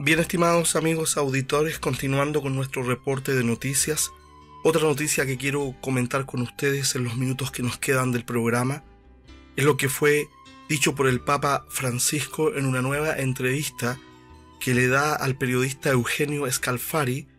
Bien, estimados amigos auditores, continuando con nuestro reporte de noticias, otra noticia que quiero comentar con ustedes en los minutos que nos quedan del programa es lo que fue dicho por el Papa Francisco en una nueva entrevista que le da al periodista Eugenio Scalfari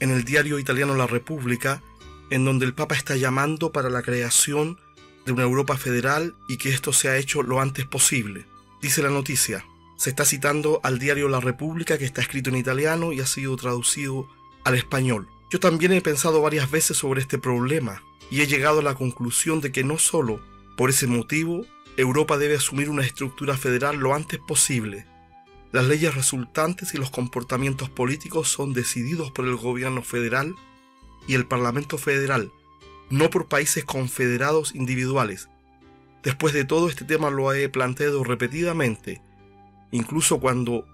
en el diario italiano La Repubblica, en donde el Papa está llamando para la creación de una Europa federal y que esto sea hecho lo antes posible. Dice la noticia. Se está citando al diario La Repubblica, que está escrito en italiano y ha sido traducido al español. Yo también he pensado varias veces sobre este problema y he llegado a la conclusión de que no solo por ese motivo Europa debe asumir una estructura federal lo antes posible. Las leyes resultantes y los comportamientos políticos son decididos por el gobierno federal y el Parlamento federal, no por países confederados individuales. Después de todo, este tema lo he planteado repetidamente, incluso cuando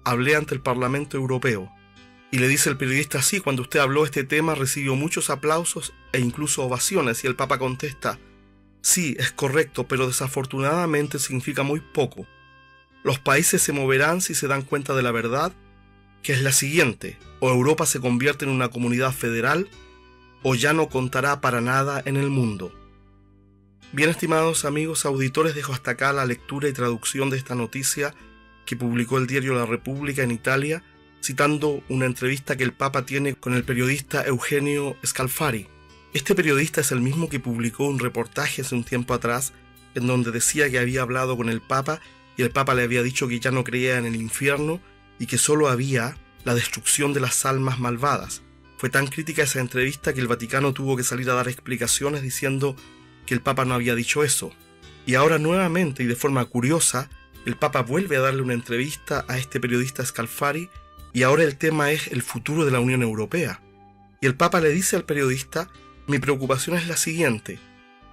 hablé ante el Parlamento Europeo. Y le dice el periodista: sí, cuando usted habló este tema recibió muchos aplausos e incluso ovaciones, y el Papa contesta: sí, es correcto, pero desafortunadamente significa muy poco. Los países se moverán si se dan cuenta de la verdad, que es la siguiente: o Europa se convierte en una comunidad federal, o ya no contará para nada en el mundo. Bien, estimados amigos auditores, dejo hasta acá la lectura y traducción de esta noticia que publicó el diario La Repubblica en Italia, citando una entrevista que el Papa tiene con el periodista Eugenio Scalfari. Este periodista es el mismo que publicó un reportaje hace un tiempo atrás en donde decía que había hablado con el Papa y el Papa le había dicho que ya no creía en el infierno y que solo había la destrucción de las almas malvadas. Fue tan crítica esa entrevista que el Vaticano tuvo que salir a dar explicaciones diciendo que el Papa no había dicho eso. Y ahora nuevamente y de forma curiosa, el Papa vuelve a darle una entrevista a este periodista Scalfari y ahora el tema es el futuro de la Unión Europea. Y el Papa le dice al periodista: mi preocupación es la siguiente: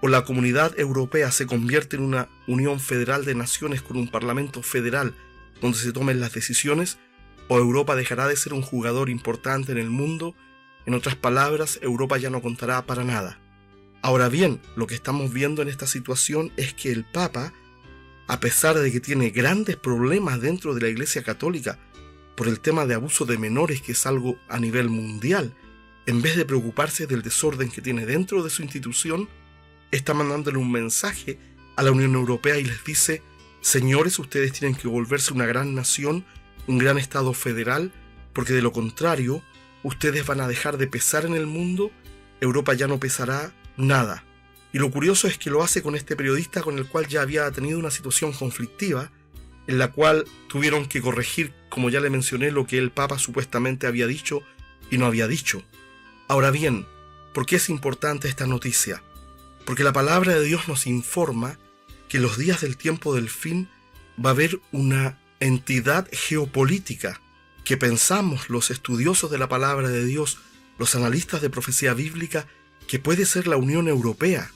o la Comunidad Europea se convierte en una unión federal de naciones con un parlamento federal donde se tomen las decisiones, o Europa dejará de ser un jugador importante en el mundo. En otras palabras, Europa ya no contará para nada. Ahora bien, lo que estamos viendo en esta situación es que el Papa, a pesar de que tiene grandes problemas dentro de la Iglesia Católica por el tema de abuso de menores, que es algo a nivel mundial, en vez de preocuparse del desorden que tiene dentro de su institución, está mandándole un mensaje a la Unión Europea y les dice: señores, ustedes tienen que volverse una gran nación, un gran Estado federal, porque de lo contrario, ustedes van a dejar de pesar en el mundo, Europa ya no pesará nada. Y lo curioso es que lo hace con este periodista con el cual ya había tenido una situación conflictiva, en la cual tuvieron que corregir, como ya le mencioné, lo que el Papa supuestamente había dicho y no había dicho. Ahora bien, ¿por qué es importante esta noticia? Porque la palabra de Dios nos informa que en los días del tiempo del fin va a haber una entidad geopolítica que pensamos los estudiosos de la palabra de Dios, los analistas de profecía bíblica, que puede ser la Unión Europea,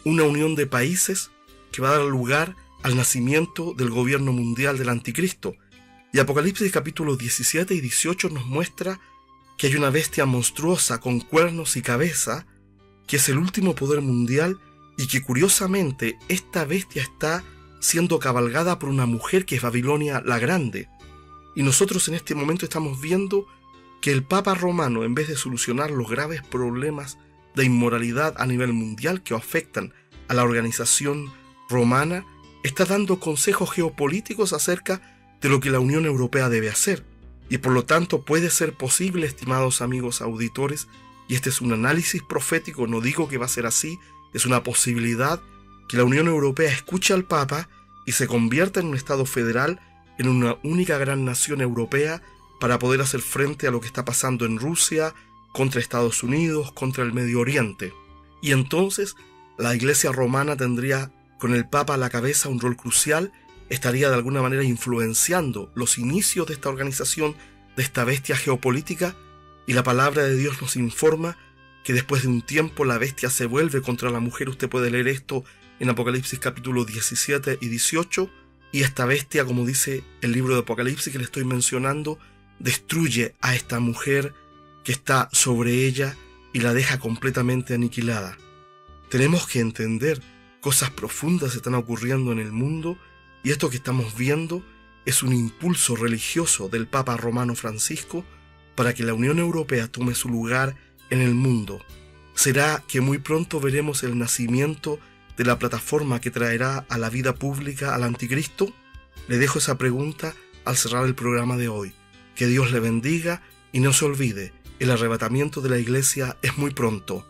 una unión de países que va a dar lugar al nacimiento del gobierno mundial del anticristo. Y Apocalipsis capítulos 17 y 18 nos muestra que hay una bestia monstruosa con cuernos y cabeza, que es el último poder mundial, y que curiosamente esta bestia está siendo cabalgada por una mujer que es Babilonia la Grande. Y nosotros en este momento estamos viendo que el Papa Romano, en vez de solucionar los graves problemas de inmoralidad a nivel mundial que afectan a la organización romana, está dando consejos geopolíticos acerca de lo que la Unión Europea debe hacer. Y por lo tanto puede ser posible, estimados amigos auditores, y este es un análisis profético, no digo que va a ser así, es una posibilidad, que la Unión Europea escuche al Papa y se convierta en un Estado federal, en una única gran nación europea, para poder hacer frente a lo que está pasando en Rusia, contra Estados Unidos, contra el Medio Oriente. Y entonces la Iglesia romana tendría con el Papa a la cabeza un rol crucial, estaría de alguna manera influenciando los inicios de esta organización, de esta bestia geopolítica, y la palabra de Dios nos informa que después de un tiempo la bestia se vuelve contra la mujer. Usted puede leer esto en Apocalipsis capítulos 17 y 18, y esta bestia, como dice el libro de Apocalipsis que le estoy mencionando, destruye a esta mujer que está sobre ella y la deja completamente aniquilada. Tenemos que entender, cosas profundas están ocurriendo en el mundo, y esto que estamos viendo es un impulso religioso del Papa Romano Francisco para que la Unión Europea tome su lugar en el mundo? ¿Será que muy pronto veremos el nacimiento de la plataforma que traerá a la vida pública al anticristo? Le dejo esa pregunta al cerrar el programa de hoy. Que Dios le bendiga y no se olvide, el arrebatamiento de la iglesia es muy pronto.